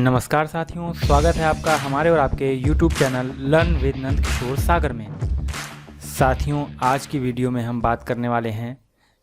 नमस्कार साथियों, स्वागत है आपका हमारे और आपके YouTube channel learn with Nand Kishore सागर में। साथियों, आज की वीडियो में हम बात करने वाले हैं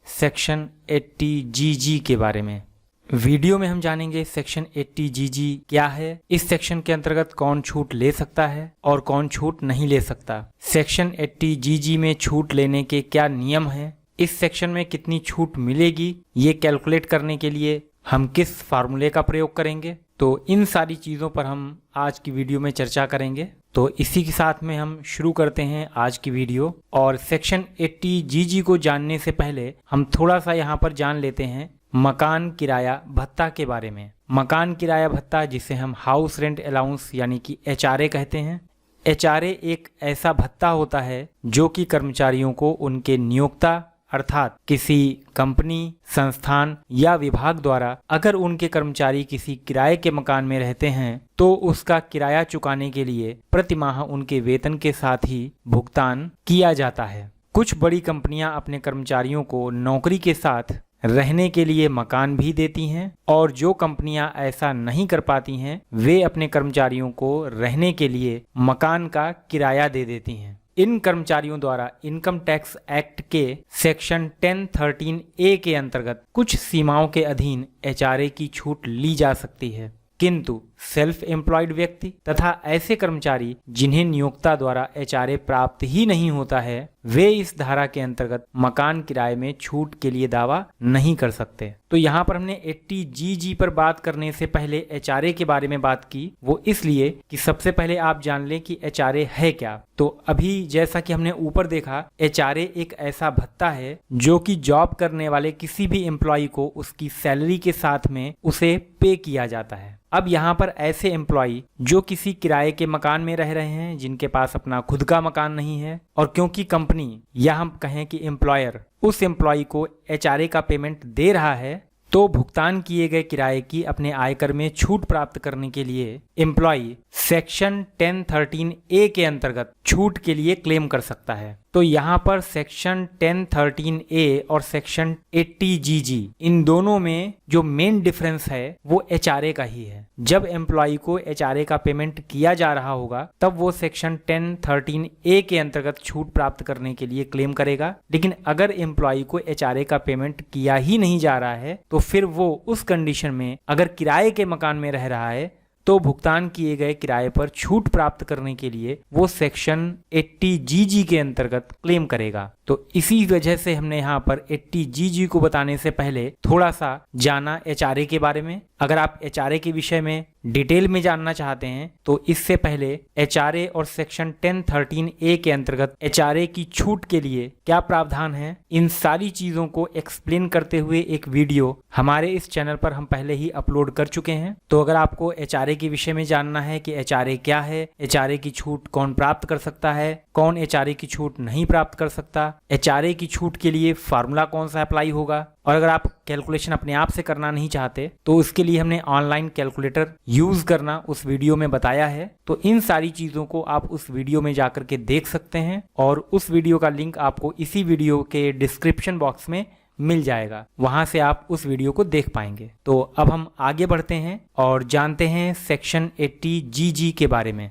सेक्शन 80GG के बारे में। वीडियो में हम जानेंगे सेक्शन 80GG क्या है, इस सेक्शन के अंतर्गत कौन छूट ले सकता है और कौन छूट नहीं ले सकता, सेक्शन 80GG में छूट लेने के क्या नियम हैं, इस सेक्शन में कितनी छूट मिलेगी, ये कैलकुलेट करने के लिए हम किस फार्मूले का प्रयोग करेंगे। तो इन सारी चीज़ों पर हम आज की वीडियो में चर्चा करेंगे। तो इसी के साथ में हम शुरू करते हैं आज की वीडियो। और सेक्शन 80GG को जानने से पहले हम थोड़ा सा यहाँ पर जान लेते हैं मकान किराया भत्ता के बारे में। मकान किराया भत्ता, जिसे हम हाउस रेंट अलाउंस यानी कि HRA कहते हैं। HRA एक ऐसा भत्ता होता है जो कि कर्मचारियों को उनके नियोक्ता अर्थात किसी कंपनी, संस्थान या विभाग द्वारा अगर उनके कर्मचारी किसी किराए के मकान में रहते हैं तो उसका किराया चुकाने के लिए प्रति माह उनके वेतन के साथ ही भुगतान किया जाता है। कुछ बड़ी कंपनियां अपने कर्मचारियों को नौकरी के साथ रहने के लिए मकान भी देती हैं और जो कंपनियां ऐसा नहीं कर पाती हैं वे अपने कर्मचारियों को रहने के लिए मकान का किराया दे देती हैं। इन कर्मचारियों द्वारा इनकम टैक्स एक्ट के सेक्शन 1013A के अंतर्गत कुछ सीमाओं के अधीन HRA की छूट ली जा सकती है, किंतु सेल्फ एम्प्लॉयड व्यक्ति तथा ऐसे कर्मचारी जिन्हें नियोक्ता द्वारा HRA प्राप्त ही नहीं होता है, वे इस धारा के अंतर्गत मकान किराए में छूट के लिए दावा नहीं कर सकते। तो यहाँ पर हमने 80GG पर बात करने से पहले HRA के बारे में बात की, वो इसलिए कि सबसे पहले आप जान लें कि HRA है क्या। तो अभी जैसा कि हमने ऊपर देखा, HRA एक ऐसा भत्ता है जो कि जॉब करने वाले किसी भी एम्प्लॉय को उसकी सैलरी के साथ में उसे पे किया जाता है। अब यहाँ पर ऐसे एम्प्लॉय जो किसी किराए के मकान में रह रहे हैं, जिनके पास अपना खुद का मकान नहीं है, और क्योंकि कंपनी या हम कहें कि एम्प्लॉयर उस एम्प्लॉय को HRA का पेमेंट दे रहा है, तो भुगतान किए गए किराए की अपने आयकर में छूट प्राप्त करने के लिए एम्प्लॉय सेक्शन 1013A के अंतर्गत छूट के लिए क्लेम कर सकता है। तो यहाँ पर सेक्शन 1013A और सेक्शन 80GG इन दोनों में जो मेन डिफरेंस है वो HRA का ही है। जब एम्प्लॉय को HRA का पेमेंट किया जा रहा होगा तब वो सेक्शन 1013A के अंतर्गत छूट प्राप्त करने के लिए क्लेम करेगा, लेकिन अगर एम्प्लॉय को HRA का पेमेंट किया ही नहीं जा रहा है तो फिर वो उस कंडीशन में अगर किराए के मकान में रह रहा है तो भुगतान किए गए किराए पर छूट प्राप्त करने के लिए वो सेक्शन 80GG के अंतर्गत क्लेम करेगा। तो इसी वजह से हमने यहाँ पर 80GG को बताने से पहले थोड़ा सा जाना HRA के बारे में। अगर आप HRA के विषय में डिटेल में जानना चाहते हैं तो इससे पहले HRA और सेक्शन 1013A के अंतर्गत HRA की छूट के लिए क्या प्रावधान है, इन सारी चीज़ों को एक्सप्लेन करते हुए एक वीडियो हमारे इस चैनल पर हम पहले ही अपलोड कर चुके हैं। तो अगर आपको HRA के विषय में जानना है कि HRA क्या है, HRA की छूट कौन प्राप्त कर सकता है, कौन HRA की छूट नहीं प्राप्त कर सकता, HRA की छूट के लिए फार्मूला कौन सा अप्लाई होगा, और अगर आप कैलकुलेशन अपने आप से करना नहीं चाहते तो उसके लिए हमने ऑनलाइन कैलकुलेटर यूज करना उस वीडियो में बताया है। तो इन सारी चीज़ों को आप उस वीडियो में जाकर के देख सकते हैं और उस वीडियो का लिंक आपको इसी वीडियो के डिस्क्रिप्शन बॉक्स में मिल जाएगा, वहां से आप उस वीडियो को देख पाएंगे। तो अब हम आगे बढ़ते हैं और जानते हैं सेक्शन 80GG के बारे में।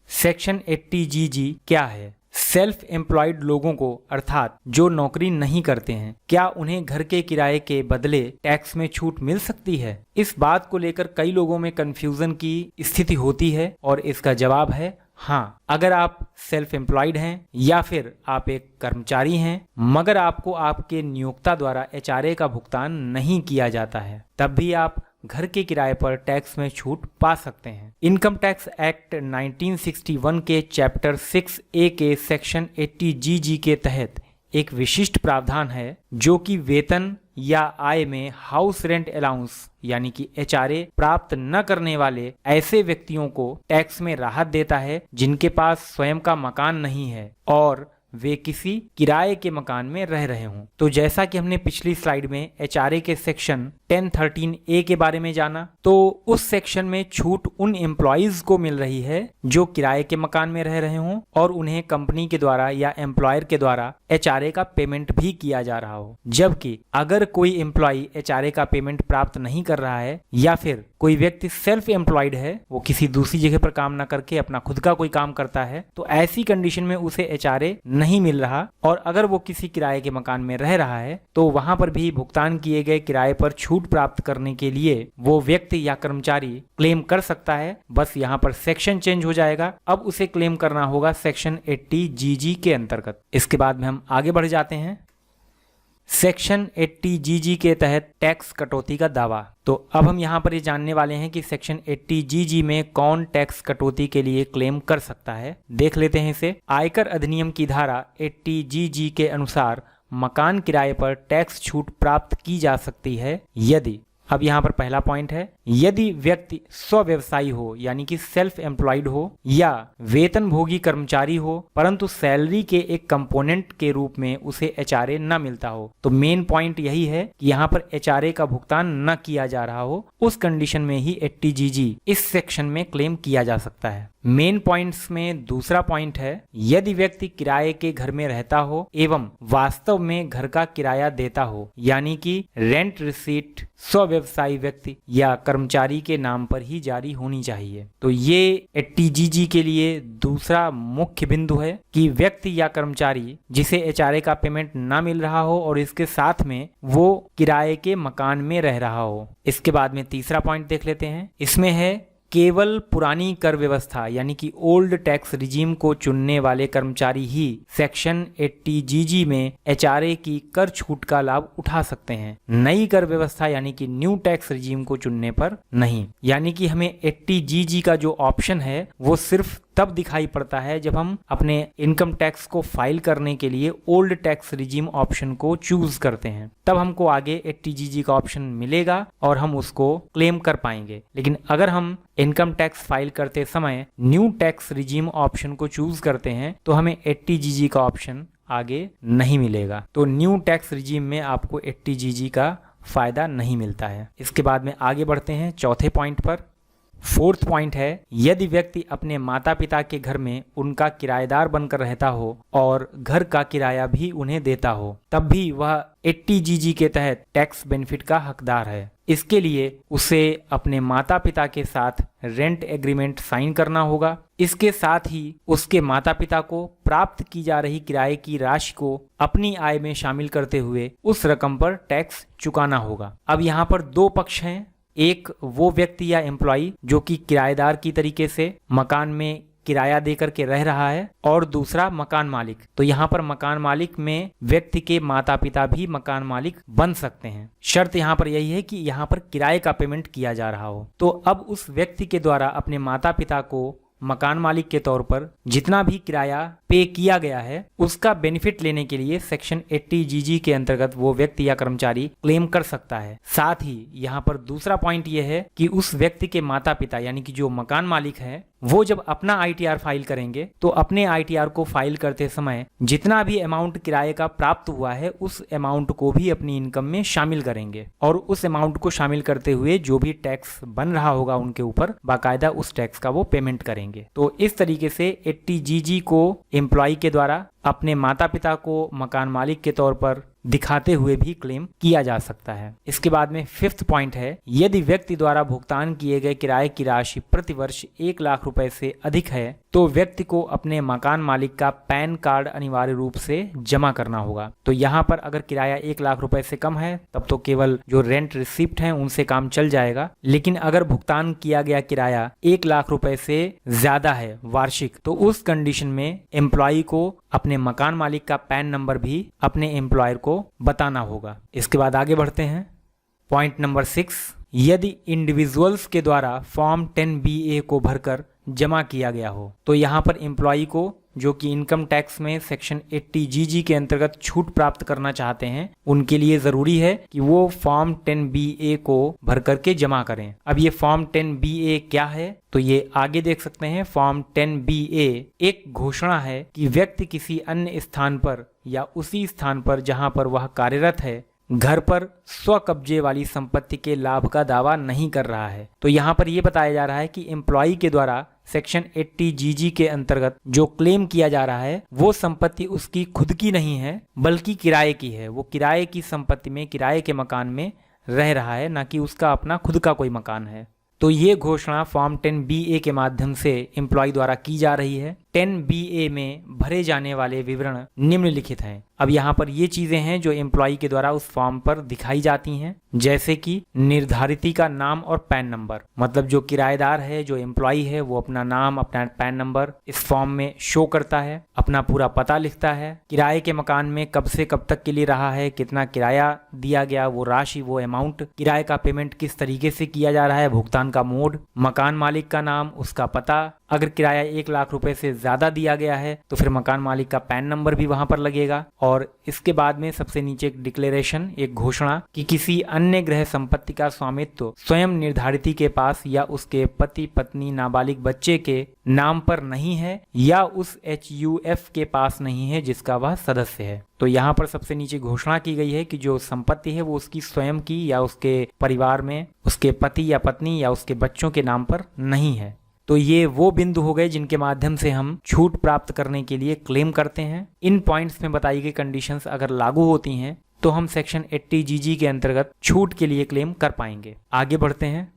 सेक्शन 80GG क्या है? सेल्फ एम्प्लॉयड लोगों को अर्थात जो नौकरी नहीं करते हैं, क्या उन्हें घर के किराए के बदले टैक्स में छूट मिल सकती है? इस बात को लेकर कई लोगों में कंफ्यूजन की स्थिति होती है और इसका जवाब है हाँ। अगर आप सेल्फ एम्प्लॉयड हैं या फिर आप एक कर्मचारी हैं मगर आपको आपके नियोक्ता द्वारा HRA का भुगतान नहीं किया जाता है, तब भी आप घर के किराए पर टैक्स में छूट पा सकते हैं। इनकम टैक्स एक्ट 1961 के चैप्टर 6A के सेक्शन 80GG के तहत एक विशिष्ट प्रावधान है जो कि वेतन या आय में हाउस रेंट अलाउंस यानी कि HRA प्राप्त न करने वाले ऐसे व्यक्तियों को टैक्स में राहत देता है जिनके पास स्वयं का मकान नहीं है और वे किसी किराए के मकान में रह रहे हों। तो जैसा कि हमने पिछली स्लाइड में HRA के सेक्शन 1013A के बारे में जाना, तो उस सेक्शन में छूट उन एम्प्लॉयज को मिल रही है जो किराए के मकान में रह रहे हों और उन्हें कंपनी के द्वारा या एम्प्लॉयर के द्वारा HRA का पेमेंट भी किया जा रहा हो। जबकि अगर कोई एम्प्लॉय HRA का पेमेंट प्राप्त नहीं कर रहा है या फिर कोई व्यक्ति सेल्फ एम्प्लॉयड है, वो किसी दूसरी जगह पर काम ना करके अपना खुद का कोई काम करता है, तो ऐसी कंडीशन में उसे HRA नहीं मिल रहा और अगर वो किसी किराए के मकान में रह रहा है तो वहां पर भी भुगतान किए गए किराए पर छूट प्राप्त करने के लिए वो व्यक्ति या कर्मचारी क्लेम कर सकता है। बस यहाँ पर सेक्शन चेंज हो जाएगा, अब उसे क्लेम करना होगा सेक्शन 80GG के अंतर्गत। इसके बाद में हम आगे बढ़ जाते हैं सेक्शन 80GG के तहत टैक्स कटौती का दावा। तो अब हम यहाँ पर ये जानने वाले हैं कि सेक्शन 80GG में कौन टैक्स कटौती के लिए क्लेम कर सकता है। देख लेते हैं इसे। आयकर अधिनियम की धारा 80GG के अनुसार मकान किराए पर टैक्स छूट प्राप्त की जा सकती है यदि, अब यहाँ पर पहला पॉइंट है, यदि व्यक्ति स्वव्यवसायी हो यानी कि सेल्फ एम्प्लॉयड हो या वेतनभोगी कर्मचारी हो परंतु सैलरी के एक कंपोनेंट के रूप में उसे HRA न मिलता हो। तो मेन पॉइंट यही है कि यहाँ पर HRA का भुगतान न किया जा रहा हो, उस कंडीशन में ही 80GG इस सेक्शन में क्लेम किया जा सकता है। मेन पॉइंट्स में दूसरा पॉइंट है, यदि व्यक्ति किराए के घर में रहता हो एवं वास्तव में घर का किराया देता हो यानी कि रेंट रिसीट स्वव्यवसायी व्यक्ति या कर्मचारी के नाम पर ही जारी होनी चाहिए। तो ये 80GG के लिए दूसरा मुख्य बिंदु है कि व्यक्ति या कर्मचारी जिसे HRA का पेमेंट ना मिल रहा हो और इसके साथ में वो किराए के मकान में रह रहा हो। इसके बाद में तीसरा पॉइंट देख लेते हैं। इसमें है केवल पुरानी कर व्यवस्था यानी कि ओल्ड टैक्स रिजीम को चुनने वाले कर्मचारी ही सेक्शन 80GG में HRA की कर छूट का लाभ उठा सकते हैं, नई कर व्यवस्था यानी कि न्यू टैक्स रिजीम को चुनने पर नहीं। यानी कि हमें 80GG का जो ऑप्शन है वो सिर्फ तब दिखाई पड़ता है जब हम अपने इनकम टैक्स को फाइल करने के लिए ओल्ड टैक्स रिजीम ऑप्शन को चूज करते हैं, तब हमको आगे 80GG का ऑप्शन मिलेगा और हम उसको क्लेम कर पाएंगे। लेकिन अगर हम इनकम टैक्स फाइल करते समय न्यू टैक्स रिजीम ऑप्शन को चूज करते हैं तो हमें 80GG का ऑप्शन आगे नहीं मिलेगा। तो न्यू टैक्स रिजीम में आपको 80GG का फायदा नहीं मिलता है। इसके बाद में आगे बढ़ते हैं चौथे पॉइंट पर। फोर्थ पॉइंट है, यदि व्यक्ति अपने माता पिता के घर में उनका किराएदार बनकर रहता हो और घर का किराया भी उन्हें देता हो, तब भी वह 80GG के तहत टैक्स बेनिफिट का हकदार है। इसके लिए उसे अपने माता पिता के साथ रेंट एग्रीमेंट साइन करना होगा। इसके साथ ही उसके माता पिता को प्राप्त की जा रही किराए की राशि को अपनी आय में शामिल करते हुए उस रकम पर टैक्स चुकाना होगा। अब यहाँ पर दो पक्ष हैं, एक वो व्यक्ति या एम्प्लॉय जो कि किराएदार की तरीके से मकान में किराया देकर के रह रहा है और दूसरा मकान मालिक। तो यहाँ पर मकान मालिक में व्यक्ति के माता पिता भी मकान मालिक बन सकते हैं। शर्त यहाँ पर यही है कि यहाँ पर किराए का पेमेंट किया जा रहा हो। तो अब उस व्यक्ति के द्वारा अपने माता पिता को मकान मालिक के तौर पर जितना भी किराया पे किया गया है उसका बेनिफिट लेने के लिए सेक्शन 80GG के अंतर्गत वो व्यक्ति या कर्मचारी क्लेम कर सकता है। साथ ही यहाँ पर दूसरा पॉइंट ये है कि उस व्यक्ति के माता पिता यानी कि जो मकान मालिक है वो जब अपना ITR फाइल करेंगे तो अपने ITR को फाइल करते समय जितना भी अमाउंट किराए का प्राप्त हुआ है उस अमाउंट को भी अपनी इनकम में शामिल करेंगे और उस अमाउंट को शामिल करते हुए जो भी टैक्स बन रहा होगा उनके ऊपर बाकायदा उस टैक्स का वो पेमेंट करेंगे। तो इस तरीके से 80GG को एम्प्लॉय के द्वारा अपने माता पिता को मकान मालिक के तौर पर दिखाते हुए भी क्लेम किया जा सकता है। इसके बाद में फिफ्थ पॉइंट है, यदि व्यक्ति द्वारा भुगतान किए गए किराए की राशि प्रति वर्ष 1 लाख रुपए से अधिक है तो व्यक्ति को अपने मकान मालिक का पैन कार्ड अनिवार्य रूप से जमा करना होगा। तो यहाँ पर अगर किराया 1 लाख रुपए से कम है तब तो केवल जो रेंट रिसिप्ट है उनसे काम चल जाएगा, लेकिन अगर भुगतान किया गया किराया 1 लाख रुपए से ज्यादा है वार्षिक तो उस कंडीशन में एम्प्लॉय को अपने मकान मालिक का पैन नंबर भी अपने एम्प्लॉयर को बताना होगा। इसके बाद आगे बढ़ते हैं पॉइंट नंबर 6, यदि इंडिविजुअल्स के द्वारा फॉर्म 10BA को भरकर जमा किया गया हो तो यहाँ पर एम्प्लॉय को जो कि इनकम टैक्स में सेक्शन 80GG के अंतर्गत छूट प्राप्त करना चाहते हैं उनके लिए जरूरी है कि वो फॉर्म 10BA को भर करके जमा करें। अब ये फॉर्म 10BA क्या है तो ये आगे देख सकते हैं। फॉर्म 10BA एक घोषणा है कि व्यक्ति किसी अन्य स्थान पर या उसी स्थान पर जहां पर वह कार्यरत है घर पर स्व कब्जे वाली संपत्ति के लाभ का दावा नहीं कर रहा है। तो यहाँ पर यह बताया जा रहा है कि एम्प्लॉय के द्वारा सेक्शन 80 जीजी के अंतर्गत जो क्लेम किया जा रहा है वो संपत्ति उसकी खुद की नहीं है बल्कि किराए की है। वो किराए की संपत्ति में, किराए के मकान में रह रहा है, ना कि उसका अपना खुद का कोई मकान है। तो ये घोषणा फॉर्म 10BA के माध्यम से एम्प्लॉय द्वारा की जा रही है। 10BA में भरे जाने वाले विवरण निम्नलिखित हैं। अब यहाँ पर ये चीजें हैं जो एम्प्लॉय के द्वारा उस फॉर्म पर दिखाई जाती हैं, जैसे कि निर्धारिती का नाम और पैन नंबर। मतलब जो किराएदार है, जो एम्प्लॉय है, वो अपना नाम, अपना पैन नंबर इस फॉर्म में शो करता है, अपना पूरा पता लिखता है, किराए के मकान में कब से कब तक के लिए रहा है, कितना किराया दिया गया, वो राशि, वो अमाउंट, किराए का पेमेंट किस तरीके से किया जा रहा है, भुगतान का मोड, मकान मालिक का नाम, उसका पता। अगर किराया 1 लाख रुपए से ज्यादा दिया गया है तो फिर मकान मालिक का पैन नंबर भी वहां पर लगेगा। और इसके बाद में सबसे नीचे एक डिक्लेरेशन, एक घोषणा कि किसी अन्य गृह संपत्ति का स्वामित्व स्वयं निर्धारिती के पास या उसके पति पत्नी नाबालिग बच्चे के नाम पर नहीं है या उस HUF के पास नहीं है जिसका वह सदस्य है। तो यहाँ पर सबसे नीचे घोषणा की गई है कि जो संपत्ति है वो उसकी स्वयं की या उसके परिवार में उसके पति या पत्नी या उसके बच्चों के नाम पर नहीं है। तो ये वो बिंदु हो गए जिनके माध्यम से हम छूट प्राप्त करने के लिए क्लेम करते हैं। इन पॉइंट्स में बताई गई कंडीशंस अगर लागू होती हैं तो हम सेक्शन 80 जीजी के अंतर्गत छूट के लिए क्लेम कर पाएंगे। आगे बढ़ते हैं।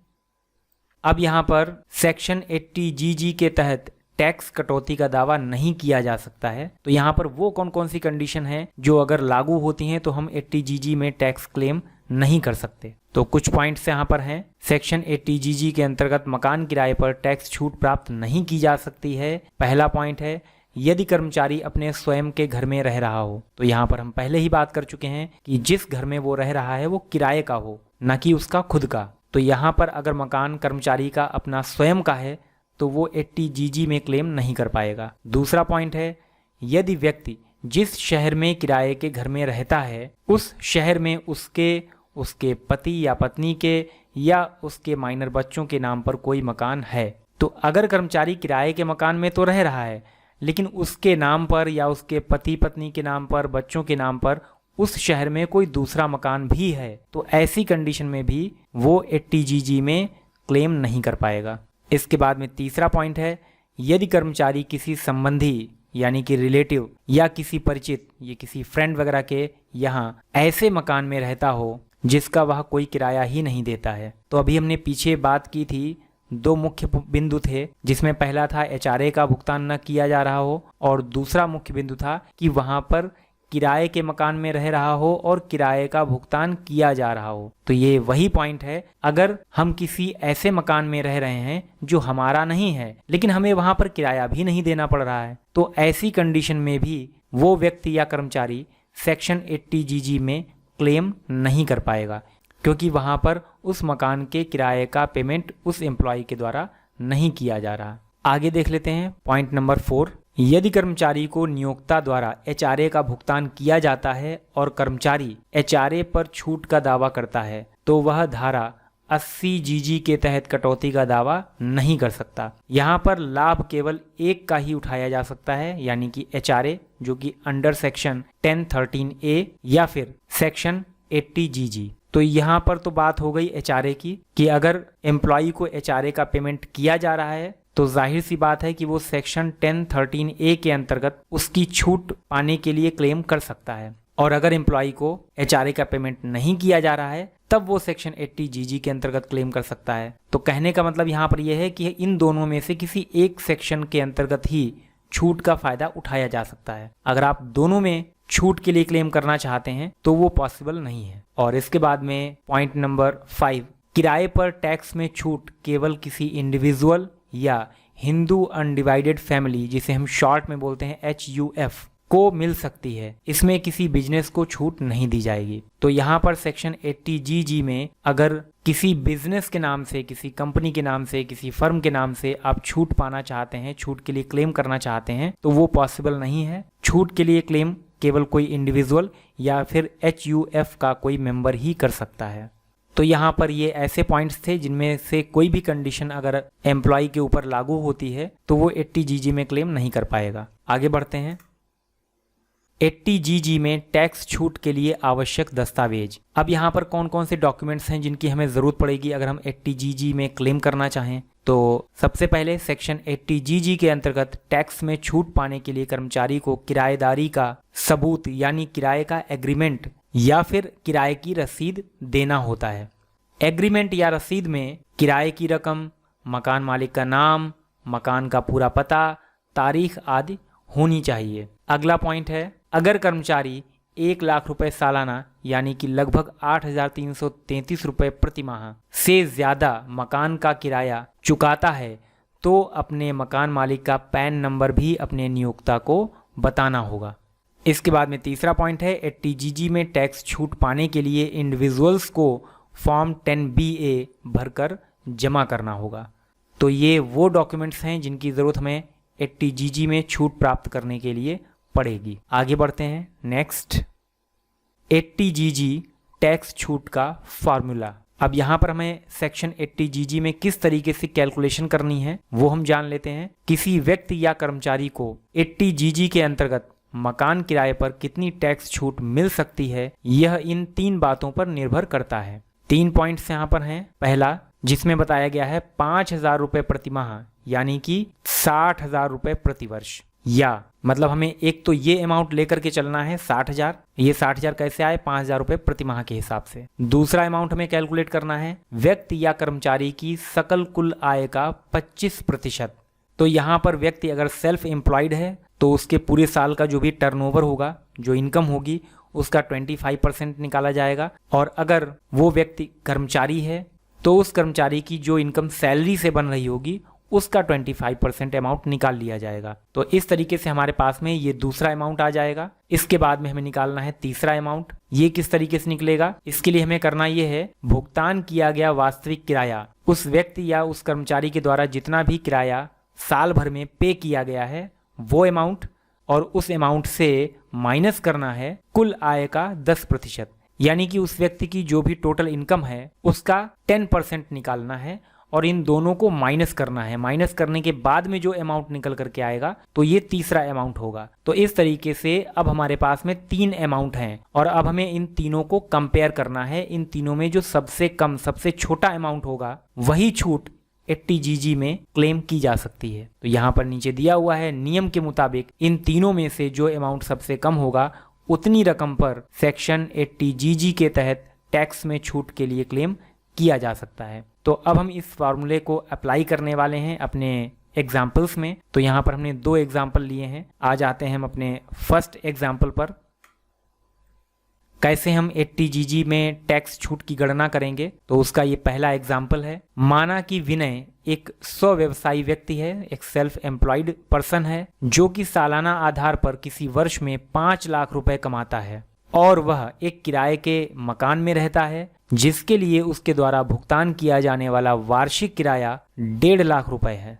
अब यहाँ पर सेक्शन 80 जीजी के तहत टैक्स कटौती का दावा नहीं किया जा सकता है। तो यहाँ पर वो कौन कौन सी कंडीशन है जो अगर लागू होती हैं तो हम 80 जीजी में टैक्स क्लेम नहीं कर सकते। तो कुछ पॉइंट्स यहाँ पर हैं। सेक्शन 80 जीजी के अंतर्गत मकान किराए पर टैक्स छूट प्राप्त नहीं की जा सकती है। पहला पॉइंट है यदि कर्मचारी अपने स्वयं के घर में रह रहा हो। तो यहाँ पर हम पहले ही बात कर चुके हैं कि जिस घर में वो रह रहा है वो किराए का हो, ना कि उसका खुद का। तो यहाँ पर अगर मकान कर्मचारी का अपना स्वयं का है तो वो 80 जीजी में क्लेम नहीं कर पाएगा। दूसरा पॉइंट है यदि व्यक्ति जिस शहर में किराए के घर में रहता है उस शहर में उसके पति या पत्नी के या उसके माइनर बच्चों के नाम पर कोई मकान है। तो अगर कर्मचारी किराए के मकान में तो रह रहा है लेकिन उसके नाम पर या उसके पति पत्नी के नाम पर, बच्चों के नाम पर उस शहर में कोई दूसरा मकान भी है, तो ऐसी कंडीशन में भी वो 80 जीजी में क्लेम नहीं कर पाएगा। इसके बाद में तीसरा पॉइंट है यदि कर्मचारी किसी संबंधी यानी कि रिलेटिव या किसी परिचित, ये किसी फ्रेंड वगैरह के यहाँ ऐसे मकान में रहता हो जिसका वह कोई किराया ही नहीं देता है। तो अभी हमने पीछे बात की थी, 2 मुख्य बिंदु थे जिसमें पहला था HRA का भुगतान न किया जा रहा हो और दूसरा मुख्य बिंदु था कि वहां पर किराए के मकान में रह रहा हो और किराए का भुगतान किया जा रहा हो। तो ये वही पॉइंट है, अगर हम किसी ऐसे मकान में रह रहे हैं जो हमारा नहीं है लेकिन हमें वहां पर किराया भी नहीं देना पड़ रहा है, तो ऐसी कंडीशन में भी वो व्यक्ति या कर्मचारी सेक्शन 80 जीजी में क्लेम नहीं कर पाएगा, क्योंकि वहां पर उस मकान के किराए का पेमेंट उस एम्प्लॉय के द्वारा नहीं किया जा रहा। आगे देख लेते हैं पॉइंट नंबर 4। यदि कर्मचारी को नियोक्ता द्वारा HRA का भुगतान किया जाता है और कर्मचारी HRA पर छूट का दावा करता है तो वह धारा 80 जीजी के तहत कटौती का दावा नहीं कर सकता। यहाँ पर लाभ केवल एक का ही उठाया जा सकता है, यानी कि HRA, जो कि अंडर सेक्शन 1013A या फिर सेक्शन 80 जीजी। तो यहाँ पर तो बात हो गई HRA की कि अगर एम्प्लॉय को HRA का पेमेंट किया जा रहा है तो जाहिर सी बात है कि वो सेक्शन 1013A के अंतर्गत उसकी छूट पाने के लिए क्लेम कर सकता है। और अगर एम्प्लॉय को HRA का पेमेंट नहीं किया जा रहा है तब वो सेक्शन 80 जीजी के अंतर्गत क्लेम कर सकता है। तो कहने का मतलब यहाँ पर यह है कि इन दोनों में से किसी एक सेक्शन के अंतर्गत ही छूट का फायदा उठाया जा सकता है। अगर आप दोनों में छूट के लिए क्लेम करना चाहते हैं तो वो पॉसिबल नहीं है। और इसके बाद में पॉइंट नंबर 5, किराए पर टैक्स में छूट केवल किसी इंडिविजुअल या हिंदू अनडिवाइडेड फैमिली, जिसे हम शॉर्ट में बोलते हैं HUF, को मिल सकती है। इसमें किसी बिजनेस को छूट नहीं दी जाएगी। तो यहाँ पर सेक्शन 80 जीजी में अगर किसी बिजनेस के नाम से, किसी कंपनी के नाम से, किसी फर्म के नाम से आप छूट पाना चाहते हैं, छूट के लिए क्लेम करना चाहते हैं, तो वो पॉसिबल नहीं है। छूट के लिए क्लेम केवल कोई इंडिविजुअल या फिर HUF का कोई मेंबर ही कर सकता है। तो यहाँ पर ये ऐसे पॉइंट्स थे जिनमें से कोई भी कंडीशन अगर एम्प्लॉय के ऊपर लागू होती है तो वो 80 जीजी में क्लेम नहीं कर पाएगा। आगे बढ़ते हैं। 80GG में टैक्स छूट के लिए आवश्यक दस्तावेज। अब यहाँ पर कौन कौन से डॉक्यूमेंट्स हैं जिनकी हमें ज़रूरत पड़ेगी अगर हम 80GG में क्लेम करना चाहें। तो सबसे पहले सेक्शन 80GG के अंतर्गत टैक्स में छूट पाने के लिए कर्मचारी को किराएदारी का सबूत यानी किराए का एग्रीमेंट या फिर किराए की रसीद देना होता है। एग्रीमेंट या रसीद में किराए की रकम, मकान मालिक का नाम, मकान का पूरा पता, तारीख आदि होनी चाहिए। अगला पॉइंट है, अगर कर्मचारी 1 लाख रुपए सालाना यानी कि लगभग 8,333 रुपये प्रति माह से ज़्यादा मकान का किराया चुकाता है तो अपने मकान मालिक का पैन नंबर भी अपने नियोक्ता को बताना होगा। इसके बाद में तीसरा पॉइंट है, 80GG में टैक्स छूट पाने के लिए इंडिविजुअल्स को फॉर्म 10BA भरकर जमा करना होगा। तो ये वो डॉक्यूमेंट्स हैं जिनकी ज़रूरत हमें 80GG में छूट प्राप्त करने के लिए पड़ेगी। आगे बढ़ते हैं। नेक्स्ट, 80GG टैक्स छूट का फॉर्मूला। अब यहाँ पर हमें सेक्शन 80GG में किस तरीके से कैलकुलेशन करनी है वो हम जान लेते हैं। किसी व्यक्ति या कर्मचारी को 80GG के अंतर्गत मकान किराए पर कितनी टैक्स छूट मिल सकती है, यह इन 3 बातों पर निर्भर करता है। 3 पॉइंट्स यहाँ पर हैं। पहला, जिसमें बताया गया है 5,000 रुपये प्रति माह यानी कि 60,000 रुपये प्रति वर्ष, या मतलब हमें एक तो ये अमाउंट लेकर के चलना है 60,000। ये 60,000 कैसे आए? 5,000 रुपये प्रति माह के हिसाब से। दूसरा अमाउंट हमें कैलकुलेट करना है व्यक्ति या कर्मचारी की सकल कुल आय का 25%। तो यहाँ पर व्यक्ति अगर सेल्फ एम्प्लॉयड है तो उसके पूरे साल का जो भी टर्नओवर होगा, जो इनकम होगी, उसका 25% निकाला जाएगा। और अगर वो व्यक्ति कर्मचारी है तो उस कर्मचारी की जो इनकम सैलरी से बन रही होगी उसका 25% अमाउंट निकाल लिया जाएगा। तो इस तरीके से हमारे पास में ये दूसरा अमाउंट आ जाएगा। इसके बाद में हमें निकालना है तीसरा अमाउंट। ये किस तरीके से निकलेगा? इसके लिए हमें करना ये है, भुगतान किया गया वास्तविक किराया, उस व्यक्ति या उस कर्मचारी के द्वारा जितना भी किराया साल भर में पे किया गया है वो अमाउंट, और उस अमाउंट से माइनस करना है कुल आय का 10%, यानी कि उस व्यक्ति की जो भी टोटल इनकम है उसका 10% निकालना है और इन दोनों को माइनस करना है। माइनस करने के बाद में जो अमाउंट निकल करके आएगा तो ये तीसरा अमाउंट होगा। तो इस तरीके से अब हमारे पास में 3 अमाउंट हैं और अब हमें इन तीनों को कंपेयर करना है। इन तीनों में जो सबसे कम, सबसे छोटा अमाउंट होगा वही छूट 80GG में क्लेम की जा सकती है। तो यहाँ पर नीचे दिया हुआ है, नियम के मुताबिक इन तीनों में से जो अमाउंट सबसे कम होगा उतनी रकम पर सेक्शन 80GG के तहत टैक्स में छूट के लिए क्लेम किया जा सकता है। तो अब हम इस फार्मूले को अप्लाई करने वाले हैं अपने एग्जाम्पल्स में। तो यहाँ पर हमने 2 एग्जाम्पल लिए हैं। आ जाते हैं हम अपने फर्स्ट एग्जाम्पल पर। कैसे हम 80GG में टैक्स छूट की गणना करेंगे, तो उसका ये पहला एग्जाम्पल है। माना कि विनय एक स्वव्यवसायी व्यक्ति है, एक सेल्फ एम्प्लॉयड पर्सन है, जो कि सालाना आधार पर किसी वर्ष में 5 लाख रुपए कमाता है और वह एक किराए के मकान में रहता है जिसके लिए उसके द्वारा भुगतान किया जाने वाला वार्षिक किराया 1.5 लाख रुपए है।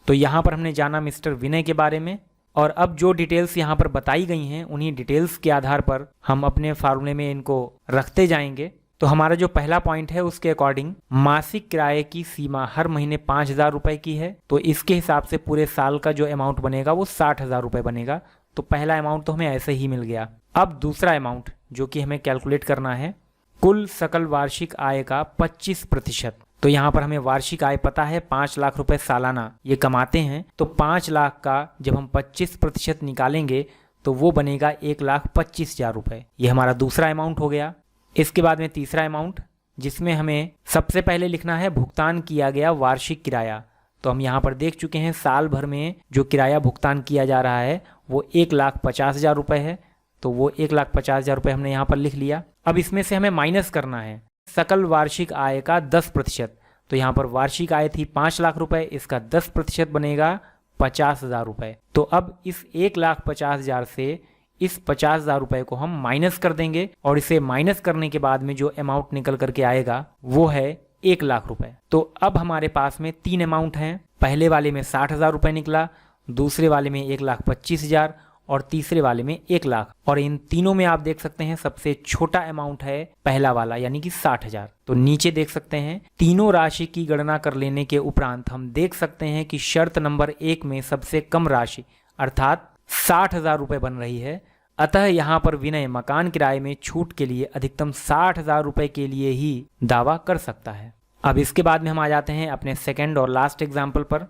तो यहाँ पर हमने जाना मिस्टर विनय के बारे में, और अब जो डिटेल्स यहाँ पर बताई गई हैं उन्हीं डिटेल्स के आधार पर हम अपने फार्मूले में इनको रखते जाएंगे। तो हमारा जो पहला पॉइंट है उसके अकॉर्डिंग मासिक किराए की सीमा हर महीने 5,000 रुपये की है। तो इसके हिसाब से पूरे साल का जो अमाउंट बनेगा वो 60,000 रुपये बनेगा। तो पहला अमाउंट तो हमें ऐसे ही मिल गया। अब दूसरा अमाउंट जो कि हमें कैलकुलेट करना है, कुल सकल वार्षिक आय का 25%। तो यहाँ पर हमें वार्षिक आय पता है 5 लाख रुपए सालाना ये कमाते हैं। तो 5 लाख का जब हम 25% निकालेंगे तो वो बनेगा 1,25,000 रुपये। ये हमारा दूसरा अमाउंट हो गया। इसके बाद में तीसरा अमाउंट, जिसमें हमें सबसे पहले लिखना है भुगतान किया गया वार्षिक किराया। तो हम यहाँ पर देख चुके हैं साल भर में जो किराया भुगतान किया जा रहा है वो 1,50,000 रुपये है। तो वो 1,50,000 रुपये हमने यहाँ पर लिख लिया। अब इसमें से हमें माइनस करना है सकल वार्षिक आय का 10%। तो यहाँ पर वार्षिक आय थी 5 लाख रुपए, इसका 10% बनेगा 50,000 रुपये। तो अब इस 1,50,000 से इस 50,000 रुपये को हम माइनस कर देंगे और इसे माइनस करने के बाद में जो अमाउंट निकल करके आएगा वो है 1 लाख रुपए। तो अब हमारे पास में 3 अमाउंट हैं। पहले वाले में 60,000 रुपये निकला, दूसरे वाले में 1,25,000 और तीसरे वाले में 1 लाख। और इन तीनों में आप देख सकते हैं सबसे छोटा अमाउंट है पहला वाला यानी कि 60,000। तो नीचे देख सकते हैं तीनों राशि की गणना कर लेने के उपरांत हम देख सकते हैं कि शर्त नंबर 1 में सबसे कम राशि अर्थात 60,000 रुपये बन रही है। अतः यहाँ पर विनय मकान किराए में छूट के लिए अधिकतम 60,000 रुपये के लिए ही दावा कर सकता है। अब इसके बाद में हम आ जाते हैं अपने सेकंड और लास्ट एग्जाम्पल पर,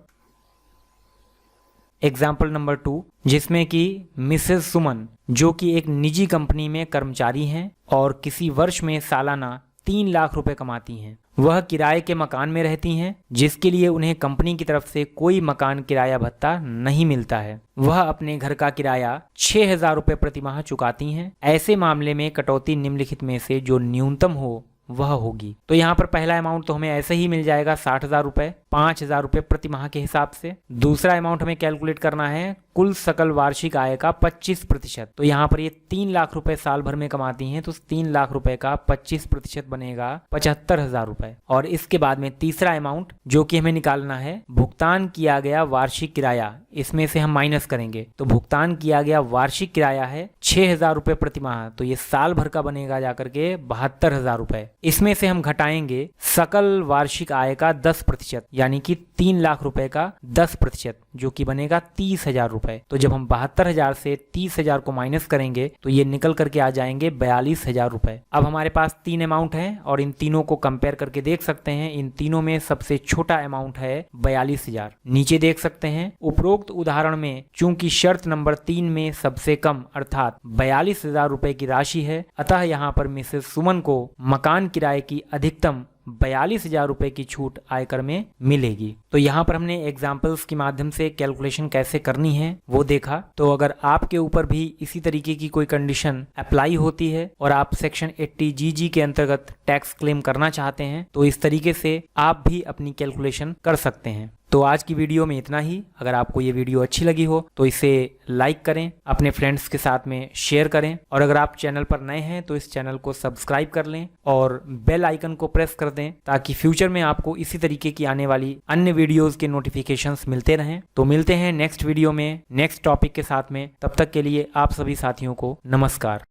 एग्जाम्पल नंबर 2, जिसमें कि मिसेस सुमन जो कि एक निजी कंपनी में कर्मचारी हैं और किसी वर्ष में सालाना 3 लाख रुपए कमाती हैं। वह किराए के मकान में रहती हैं, जिसके लिए उन्हें कंपनी की तरफ से कोई मकान किराया भत्ता नहीं मिलता है। वह अपने घर का किराया 6,000 रुपये प्रति माह चुकाती हैं। ऐसे मामले में कटौती निम्नलिखित में से जो न्यूनतम हो वह होगी। तो यहाँ पर पहला अमाउंट तो हमें ऐसे ही मिल जाएगा 60,000 रुपये, 5,000 रुपये प्रति माह के हिसाब से। दूसरा अमाउंट हमें कैलकुलेट करना है कुल सकल वार्षिक आय का 25%। तो यहाँ पर ये 3 लाख रुपए साल भर में कमाती हैं, तो 3 लाख रुपए का 25% बनेगा 75,000 रुपए। और इसके बाद में तीसरा अमाउंट जो कि हमें निकालना है भुगतान किया गया वार्षिक किराया, इसमें से हम माइनस करेंगे। तो भुगतान किया गया वार्षिक किराया है 6,000 रुपये प्रति माह, तो ये साल भर का बनेगा जाकर के 72,000 रुपए। इसमें से हम घटाएंगे सकल वार्षिक आय का 10%, यानी कि 3 लाख रुपए का 10%, जो कि बनेगा 30,000 रुपए। तो जब हम 72,000 से 30,000 को माइनस करेंगे तो ये निकल करके आ जाएंगे 42,000 रुपए। अब हमारे पास 3 अमाउंट हैं और इन तीनों को कंपेयर करके देख सकते हैं। इन तीनों में सबसे छोटा अमाउंट है 42,000। नीचे देख सकते हैं उपरोक्त उदाहरण में चूंकि शर्त नंबर 3 में सबसे कम अर्थात 42,000 रुपए की राशि है, अतः यहाँ पर मिसेस सुमन को मकान किराए की अधिकतम 42,000 रुपए की छूट आयकर में मिलेगी। तो यहाँ पर हमने एग्जाम्पल्स के माध्यम से कैलकुलेशन कैसे करनी है वो देखा। तो अगर आपके ऊपर भी इसी तरीके की कोई कंडीशन अप्लाई होती है और आप सेक्शन 80GG के अंतर्गत टैक्स क्लेम करना चाहते हैं तो इस तरीके से आप भी अपनी कैलकुलेशन कर सकते हैं। तो आज की वीडियो में इतना ही। अगर आपको ये वीडियो अच्छी लगी हो तो इसे लाइक करें, अपने फ्रेंड्स के साथ में शेयर करें और अगर आप चैनल पर नए हैं तो इस चैनल को सब्सक्राइब कर लें और बेल आइकन को प्रेस कर दें ताकि फ्यूचर में आपको इसी तरीके की आने वाली अन्य वीडियोस के नोटिफिकेशंस मिलते रहें। तो मिलते हैं नेक्स्ट वीडियो में नेक्स्ट टॉपिक के साथ में। तब तक के लिए आप सभी साथियों को नमस्कार।